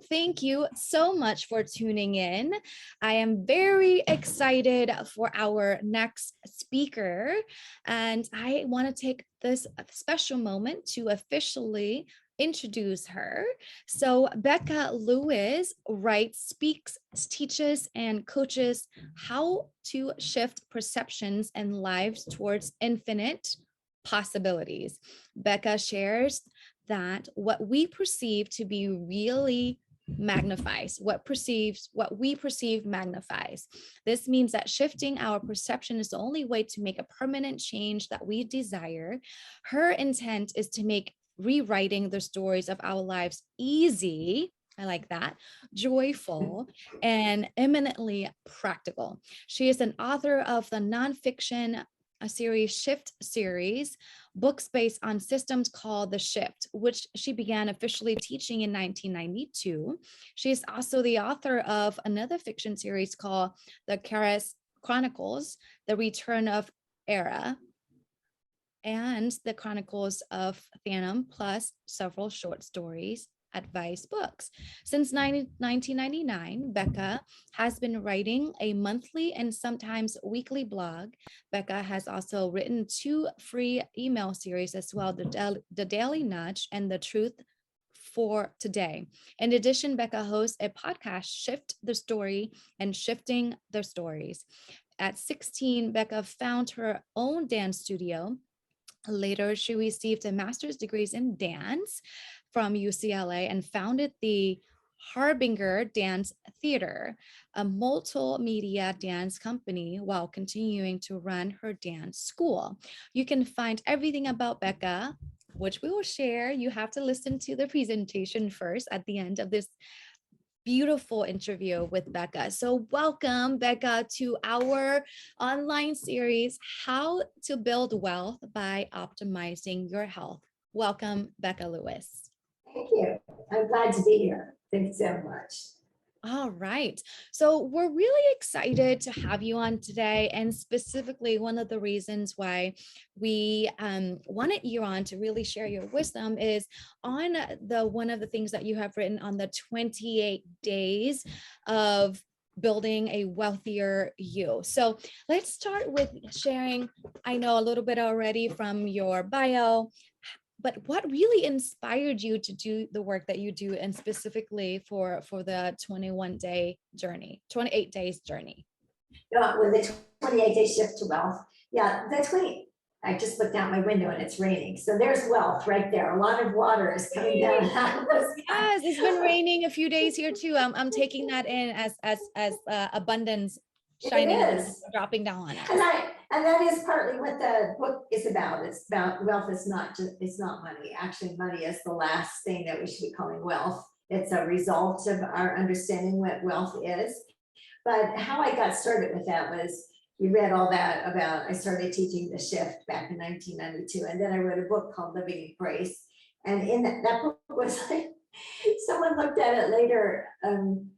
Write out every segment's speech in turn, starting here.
thank you so much for tuning in. I am very excited for our next speaker, and I want to take this special moment to officially introduce her. So, Beca Lewis writes, speaks, teaches, and coaches how to shift perceptions and lives towards infinite possibilities. Beca shares that what we perceive to be really magnifies what we perceive magnifies. This means that shifting our perception is the only way to make a permanent change that we desire. Her intent is to make rewriting the stories of our lives easy. I like that. Joyful and eminently practical. She is an author of the nonfiction series Shift series, books based on systems called The Shift, which she began officially teaching in 1992. She is also the author of another fiction series called The Karas Chronicles, The Return of Era, and The Chronicles of Phantom, plus several short stories advice books. Since 1999, Beca has been writing a monthly and sometimes weekly blog. Beca has also written 2 free email series as well, the Daily Nudge and The Truth for Today. In addition, Beca hosts a podcast, Shift the Story and Shifting the Stories. At 16, Beca found her own dance studio. Later, she received a master's degree in dance from UCLA and founded the Harbinger Dance Theater, a multimedia dance company, while continuing to run her dance school. You can find everything about Beca, which we will share. You have to listen to the presentation first at the end of this beautiful interview with Beca. So welcome, Beca, to our online series, How to Build Wealth by Optimizing Your Health. Welcome, Beca Lewis. Thank you. I'm glad to be here. Thanks so much. All right. So we're really excited to have you on today. And specifically, one of the reasons why we wanted you on to really share your wisdom is on one of the things that you have written on the 28 days of building a wealthier you. So let's start with sharing, I know a little bit already from your bio, but what really inspired you to do the work that you do, and specifically for the 28 days journey? With the 28-day shift to wealth. Yeah, I just looked out my window and it's raining. So there's wealth right there. A lot of water is coming down. Yes, it's been raining a few days here too. I'm taking that in as abundance shining and dropping down on us. And that is partly what the book is about. It's about wealth is it's not money. Actually, money is the last thing that we should be calling wealth. It's a result of our understanding what wealth is. But how I got started with that was, you read all that about, I started teaching The Shift back in 1992. And then I wrote a book called Living in Grace. And in that book was like, someone looked at it later and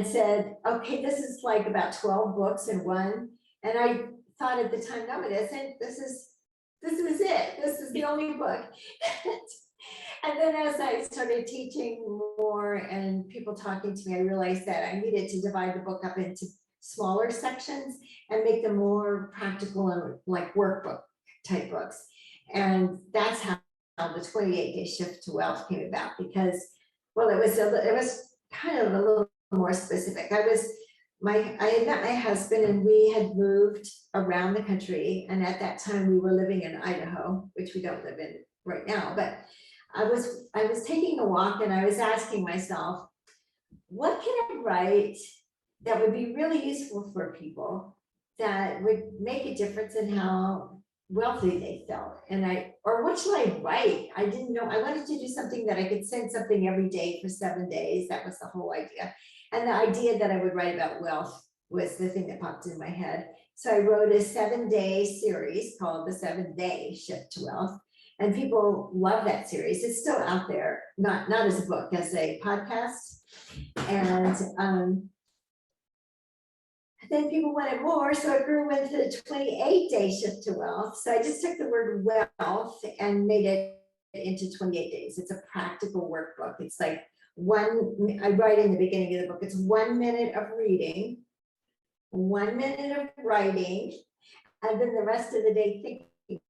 said, okay, this is like about 12 books in one. And I thought at the time, no, it isn't. This was it. This is the only book. And then as I started teaching more and people talking to me, I realized that I needed to divide the book up into smaller sections and make them more practical and like workbook type books. And that's how the 28-day shift to wealth came about, because, well, it was kind of a little more specific. I had met my husband and we had moved around the country. And at that time we were living in Idaho, which we don't live in right now. But I was taking a walk and I was asking myself, what can I write that would be really useful for people, that would make a difference in how wealthy they felt? Or what should I write? I didn't know. I wanted to do something that I could send something every day for 7 days. That was the whole idea. And the idea that I would write about wealth was the thing that popped in my head. So I wrote a 7-day series called The 7-Day Shift to Wealth. And people love that series. It's still out there, not as a book, as a podcast. And then people wanted more, so it grew into the 28-day shift to wealth. So I just took the word wealth and made it into 28 days. It's a practical workbook. It's like I write in the beginning of the book, it's 1 minute of reading, 1 minute of writing, and then the rest of the day thinking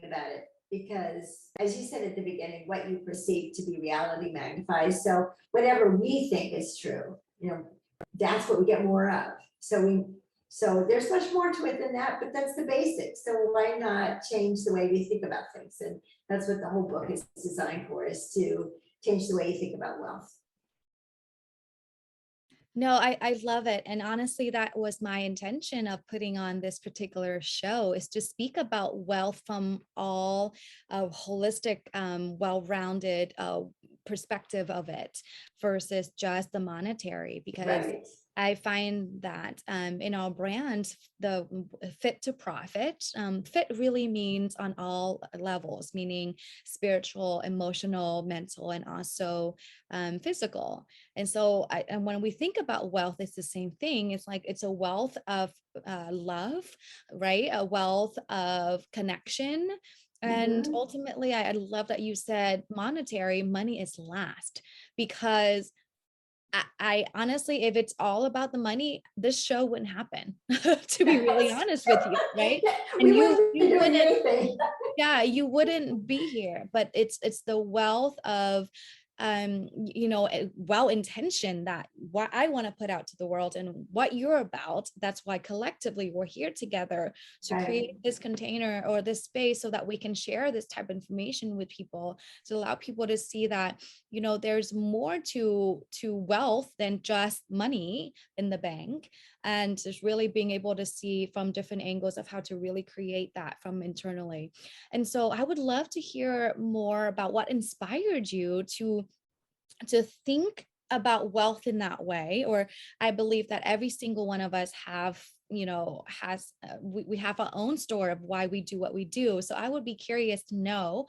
about it. Because as you said at the beginning, what you perceive to be reality magnifies. So whatever we think is true, that's what we get more of. So there's much more to it than that, but that's the basics. So why not change the way we think about things? And that's what the whole book is designed for, is to change the way you think about wealth. No, I love it. And honestly, that was my intention of putting on this particular show, is to speak about wealth from all holistic, well-rounded perspective of it versus just the monetary, because Right. I find that in our brand, the fit to profit, fit really means on all levels, meaning spiritual, emotional, mental, and also physical. And so, and when we think about wealth, it's the same thing. It's like it's a wealth of love, right? A wealth of connection. And Mhm. ultimately, I love that you said monetary money is last, because I honestly, if it's all about the money, this show wouldn't happen, to be really Yes. honest with you, right? We And wouldn't be you doing wouldn't, anything. yeah, you wouldn't be here. But it's the wealth of well intentioned, that what I want to put out to the world and what you're about. That's why collectively we're here together to Right. create this container or this space, so that we can share this type of information with people, to allow people to see that there's more to wealth than just money in the bank, and just really being able to see from different angles of how to really create that from internally. And so I would love to hear more about what inspired you to think about wealth in that way. Or I believe that every single one of us have has we have our own story of why we do what we do. So I would be curious to know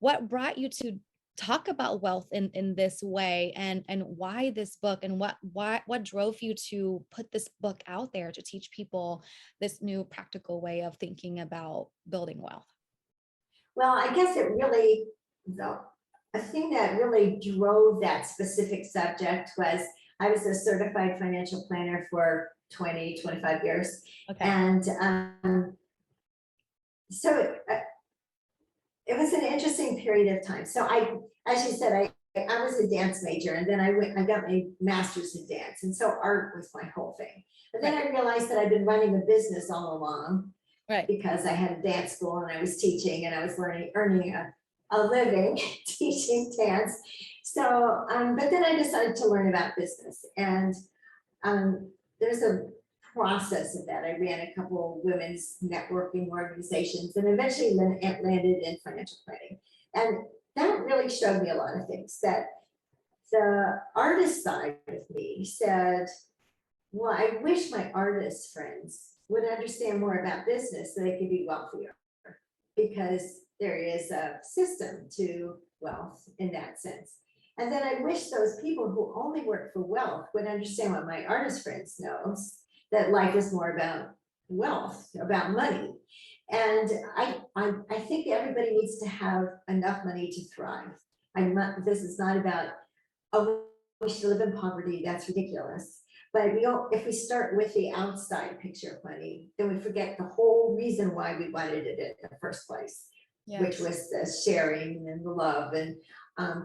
what brought you to talk about wealth in this way, and why this book, and what drove you to put this book out there to teach people this new practical way of thinking about building wealth. Well, I guess a thing that really drove that specific subject was I was a certified financial planner for 25 years. Okay. And so it was an interesting period of time. So as you said, I was a dance major, and then I got my master's in dance. And so art was my whole thing. But then Right. I realized that I'd been running a business all along, Right. because I had a dance school and I was teaching and I was earning a living teaching dance. So, but then I decided to learn about business, and there's a process of that. I ran a couple of women's networking organizations, and eventually landed in financial planning. And that really showed me a lot of things. That the artist side of me said, well, I wish my artist friends would understand more about business so they could be wealthier, because there is a system to wealth in that sense. And then I wish those people who only work for wealth would understand what my artist friends knows, that life is more about wealth, about money. And I think everybody needs to have enough money to thrive. This is not about, oh, we should live in poverty, that's ridiculous. But if we start with the outside picture of money, then we forget the whole reason why we wanted it in the first place, which Yes. was the sharing and the love, and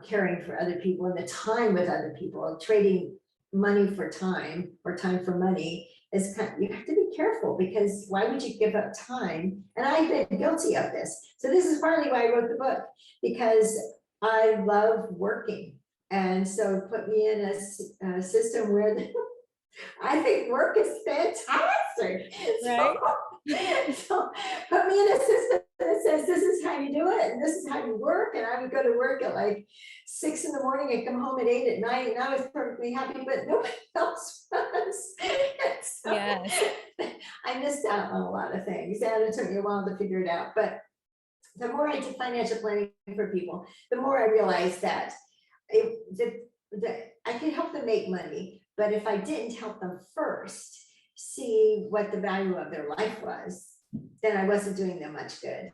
caring for other people, and the time with other people. Trading money for time, or time for money, is you have to be careful, because why would you give up time? And I've been guilty of this. So this is partly why I wrote the book, because I love working. And so put me in a system where I think work is fantastic. Right. So put me in a system that says this is how you do it and this is how you work. And I would go to work at like 6 in the morning and come home at 8 at night, and I was perfectly happy, but nobody else was. So Yes. I missed out on a lot of things, and it took me a while to figure it out. But the more I did financial planning for people, the more I realized that I could help them make money, but if I didn't help them first see what the value of their life was, then I wasn't doing them much good.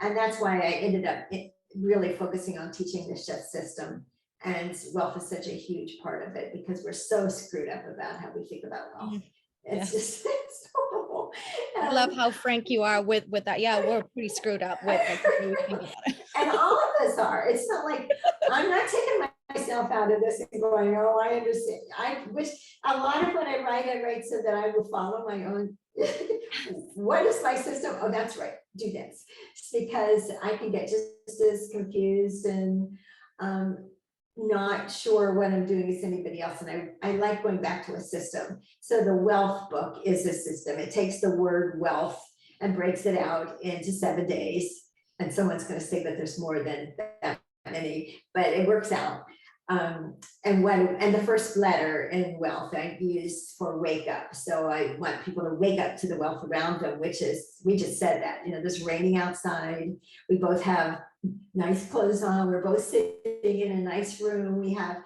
And that's why I ended up really focusing on teaching the shift system, And wealth is such a huge part of it because we're so screwed up about how we think about wealth. Mm, It's yes. just, it's horrible. I love how frank you are with that. Yeah, we're pretty screwed up with like the way we think about it. And all of us are. It's not like I'm not taking myself out of this and going, oh, I understand. I wish a lot of what I write so that I will follow my own. What is my system? Oh, that's right. Do this. It's because I can get just as confused and not sure what I'm doing as anybody else. And I like going back to a system. So the wealth book is a system. It takes the word wealth and breaks it out into 7 days. And someone's going to say that there's more than that many, but it works out. And the first letter in wealth I use for wake up. So I want people to wake up to the wealth around them, which is, we just said that, you know, there's raining outside. We both have nice clothes on. We're both sitting in a nice room. We have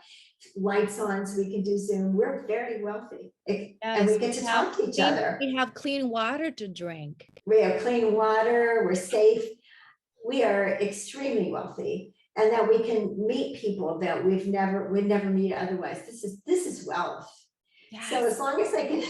lights on so we can do Zoom. We're very wealthy. And we get to talk to each other. We have clean water to drink. We have clean water. We're safe. We are extremely wealthy. And that we can meet people that we'd never meet otherwise. This is wealth. Yes. So as long as I can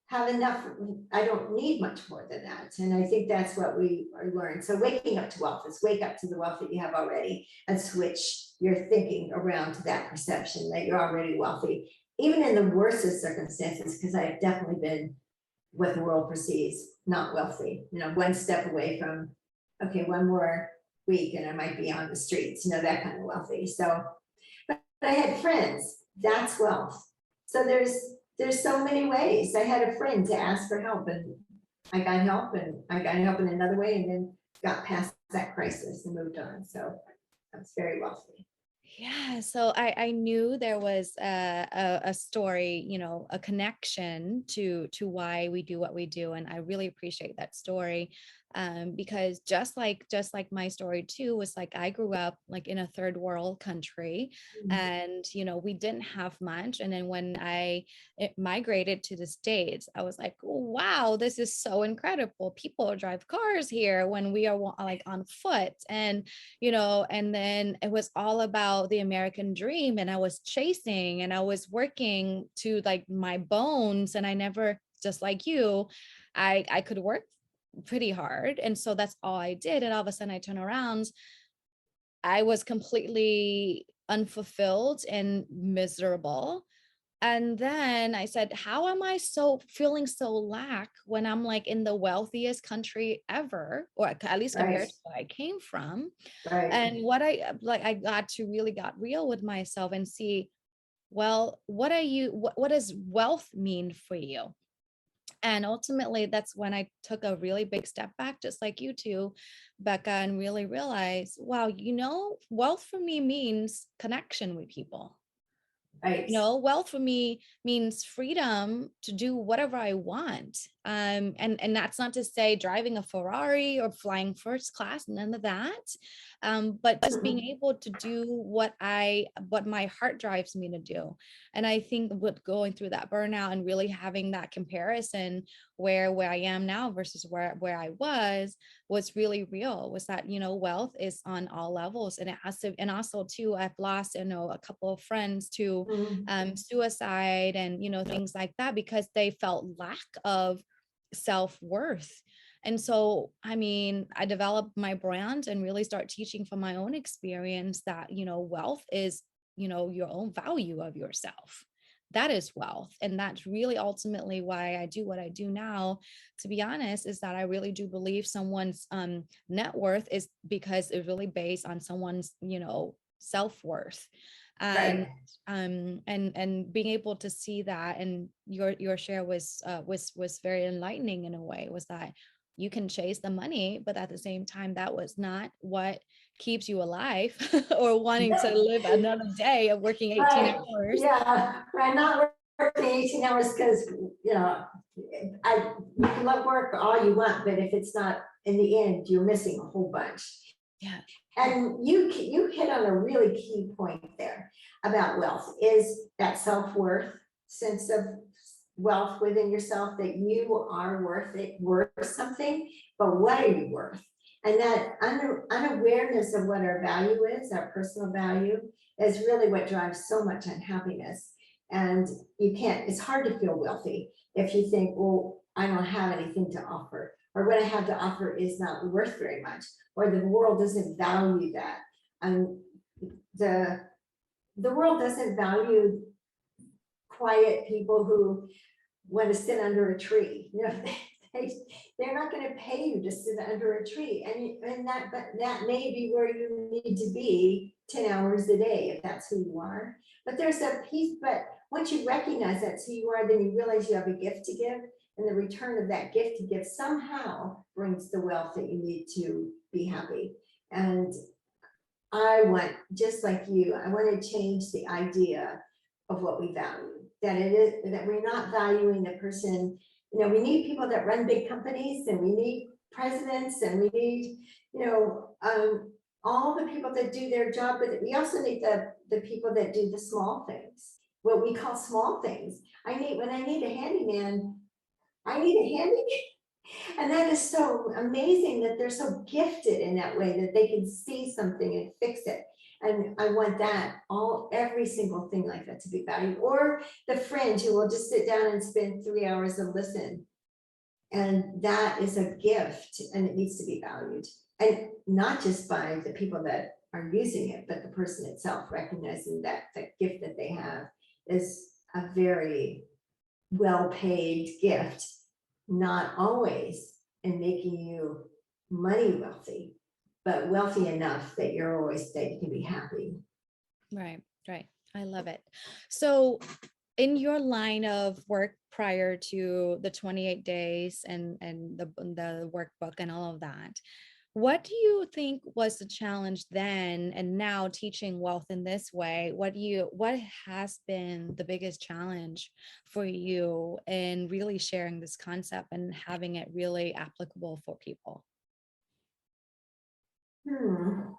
have enough, I don't need much more than that. And I think that's what we learned. So waking up to wealth is wake up to the wealth that you have already and switch your thinking around to that perception that you're already wealthy, even in the worst of circumstances, because I've definitely been what the world perceives not wealthy, you know, one step away from, okay, one more week and I might be on the streets, you know, that kind of wealthy. So, but I had friends, that's wealth. So there's so many ways. I had a friend to ask for help and I got help in another way and then got past that crisis and moved on. So I was very wealthy. Yeah, so I knew there was a story, you know, a connection to why we do what we do, and I really appreciate that story, because just like my story too was like I grew up like in a third world country, and you know we didn't have much, and then when it migrated to the States, I was like, oh, wow, this is so incredible. People drive cars here when we are like on foot, and you know, and then it was all about the American dream, and I was chasing and I was working to like my bones, and I never, just like you, I could work pretty hard, and so that's all I did, and all of a sudden I turn around, I was completely unfulfilled and miserable. And then I said, how am I so feeling so lack when I'm like in the wealthiest country ever, or at least compared Right, to where I came from? right, And what I got to really got real with myself and see, well, what does wealth mean for you? And ultimately, that's when I took a really big step back, just like you two, Becca, and really realized, wow, you know, wealth for me means connection with people. right. You know, wealth for me means freedom to do whatever I want. And that's not to say driving a Ferrari or flying first class, none of that. But just being able to do what my heart drives me to do. And I think with going through that burnout and really having that comparison where I am now versus where I was really real, was that, you know, wealth is on all levels, and it has to, and also too, I've lost, you know, a couple of friends to suicide and, you know, things like that because they felt lack of self-worth. And so, I mean, I developed my brand and really start teaching from my own experience that, you know, wealth is, you know, your own value of yourself. That is wealth. And that's really ultimately why I do what I do now. To be honest, is that I really do believe someone's net worth is because it's really based on someone's, you know, self-worth. And Right. and being able to see that, and your share was very enlightening in a way, was that you can chase the money, but at the same time, that was not what keeps you alive or wanting to live another day of working 18 Right, hours. yeah, I'm not working 18 hours because, you know, you can love work all you want, but if it's not, in the end, you're missing a whole bunch. Yeah. And you hit on a really key point there about wealth, is that self-worth, sense of wealth within yourself, that you are worth something, but what are you worth? And that unawareness of what our value is, our personal value, is really what drives so much unhappiness. And it's hard to feel wealthy if you think, well, I don't have anything to offer, or what I have to offer is not worth very much, or the world doesn't value that. And the world doesn't value quiet people who want to sit under a tree. They're not going to pay you to sit under a tree, and that may be where you need to be 10 hours a day if that's who you are. But there's a piece. But once you recognize that's who you are, then you realize you have a gift to give, and the return of that gift to give somehow brings the wealth that you need to be happy. And I want, just like you, I want to change the idea of what we value. That it is that we're not valuing the person. We need people that run big companies, and we need presidents, and we need, all the people that do their job, but we also need the people that do the small things, what we call small things. When I need a handyman, I need a handyman. And that is so amazing that they're so gifted in that way, that they can see something and fix it. And I want that every single thing like that to be valued. Or the friend who will just sit down and spend 3 hours and listen. And that is a gift, and it needs to be valued. And not just by the people that are using it, but the person itself, recognizing that the gift that they have is a very well-paid gift, not always in making you money wealthy, but wealthy enough that that you can be happy. Right. I love it. So in your line of work prior to the 28 days and the workbook and all of that, what do you think was the challenge then and now teaching wealth in this way? What has been the biggest challenge for you in really sharing this concept and having it really applicable for people?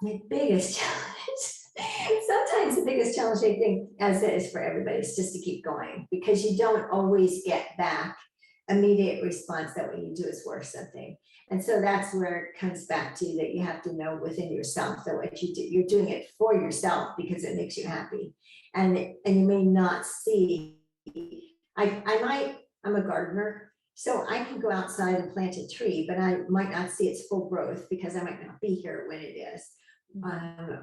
My biggest challenge. Sometimes the biggest challenge, I think, as it is for everybody, is just to keep going, because you don't always get back immediate response that what you do is worth something. And so that's where it comes back to, that you have to know within yourself that what you do, you're doing it for yourself because it makes you happy. And you may not see, I'm a gardener, so I can go outside and plant a tree, but I might not see its full growth because I might not be here when it is.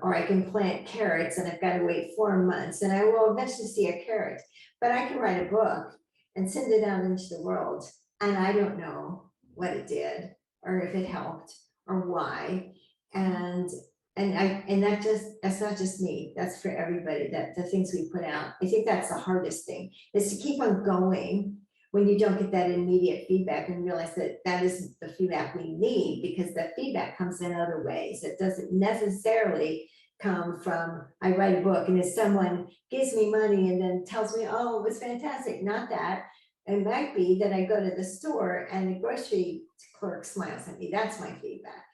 Or I can plant carrots and I've got to wait 4 months, and I will eventually see a carrot. But I can write a book and send it out into the world, and I don't know what it did, or if it helped, or why. And that's not just me, that's for everybody, that the things we put out. I think that's the hardest thing, is to keep on going when you don't get that immediate feedback, and realize that that isn't the feedback we need, because the feedback comes in other ways. It doesn't necessarily come from, I write a book and if someone gives me money and then tells me, oh, it was fantastic. Not that. It might be that I go to the store and the grocery clerk smiles at me. That's my feedback.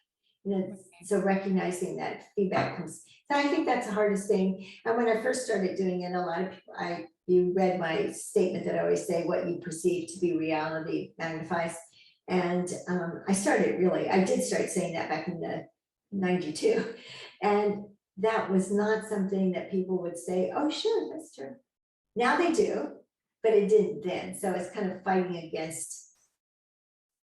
So recognizing that feedback comes. So I think that's the hardest thing. And when I first started doing it, a lot of people, you read my statement that I always say, what you perceive to be reality magnifies. And I did start saying that back in the 92. And that was not something that people would say, oh, sure, that's true. Now they do, but it didn't then. So it's kind of fighting against,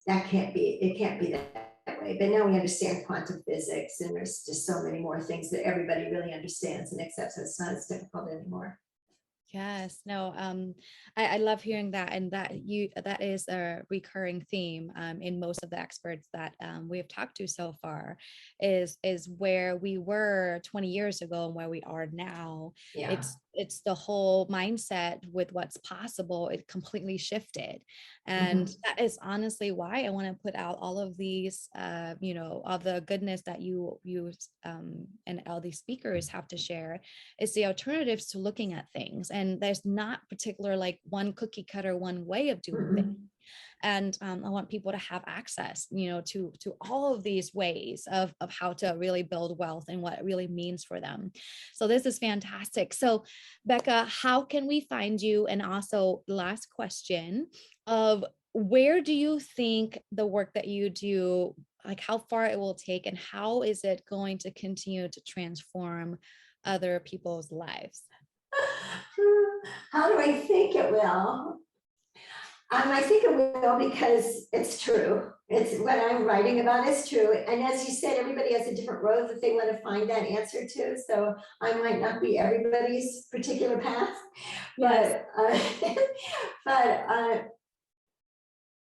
it can't be that way. But now we understand quantum physics, and there's just so many more things that everybody really understands and accepts, so it's not as difficult anymore. Yes, no, I love hearing that, and that is a recurring theme in most of the experts that we have talked to so far, is where we were 20 years ago and where we are now. Yeah. It's the whole mindset with what's possible. It completely shifted, and that is honestly why I want to put out all of these, all the goodness that you and all these speakers have to share. Is the alternatives to looking at things. And there's not particular like one cookie cutter, one way of doing things. And I want people to have access, to all of these ways of how to really build wealth and what it really means for them. So this is fantastic. So Beca, how can we find you? And also last question of, where do you think the work that you do like how far it will take, and how is it going to continue to transform other people's lives? How do I think it will? I think it will because it's true. It's what I'm writing about is true. And as you said, everybody has a different road that they want to find that answer to. So I might not be everybody's particular path, Yes. but but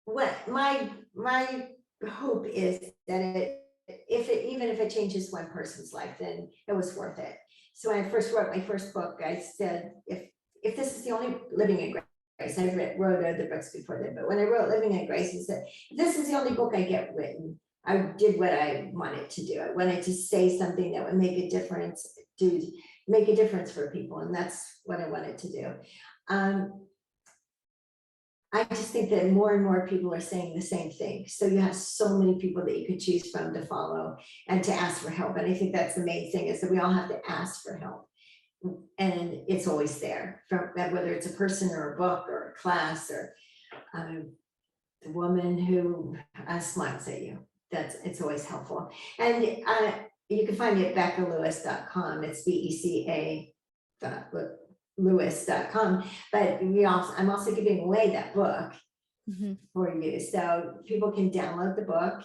what my hope is that even if it changes one person's life, then it was worth it. So when I first wrote my first book, I said, if this is the only living in grace, wrote other books before that, but when I wrote Living in Grace, I said, if this is the only book I get written, I did what I wanted to do. I wanted to say something that would make a difference, make a difference for people, and that's what I wanted to do. I just think that more and more people are saying the same thing. So you have so many people that you could choose from to follow and to ask for help. And I think that's the main thing, is that we all have to ask for help. And it's always there, from whether it's a person or a book or a class or the woman who smiles at you. It's always helpful. And you can find me at BecaLewis.com. It's BECA Lewis.com, but I'm also giving away that book for you, so people can download the book,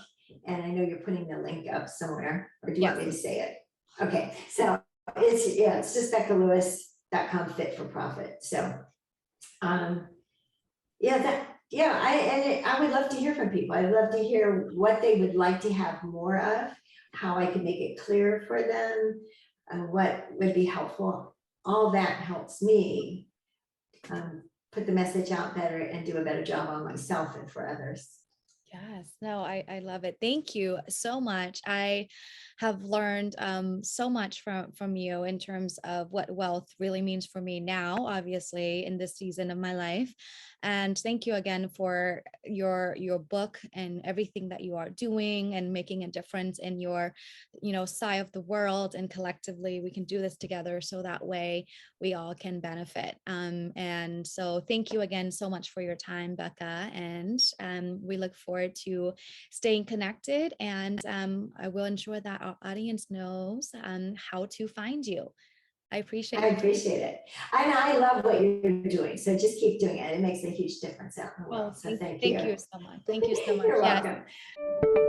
and I know you're putting the link up somewhere, or do you want me to say it? Okay, so it's just BecaLewis.com, fit for profit. So I would love to hear from people. I'd love to hear what they would like to have more of, how I could make it clear for them, what would be helpful. All that helps me put the message out better and do a better job on myself and for others. Yes, no, I love it. Thank you so much. I have learned so much from you in terms of what wealth really means for me now, obviously in this season of my life. And thank you again for your book and everything that you are doing and making a difference in your, side of the world. And collectively, we can do this together, so that way we all can benefit. And so thank you again so much for your time, Becca. And we look forward to staying connected. And I will ensure that our audience knows how to find you. I appreciate I you. appreciate it. And I love what you're doing. So just keep doing it. It makes a huge difference out in the Oh, world. So thank thank you. you so much. Thank you so much. You're Yes. welcome.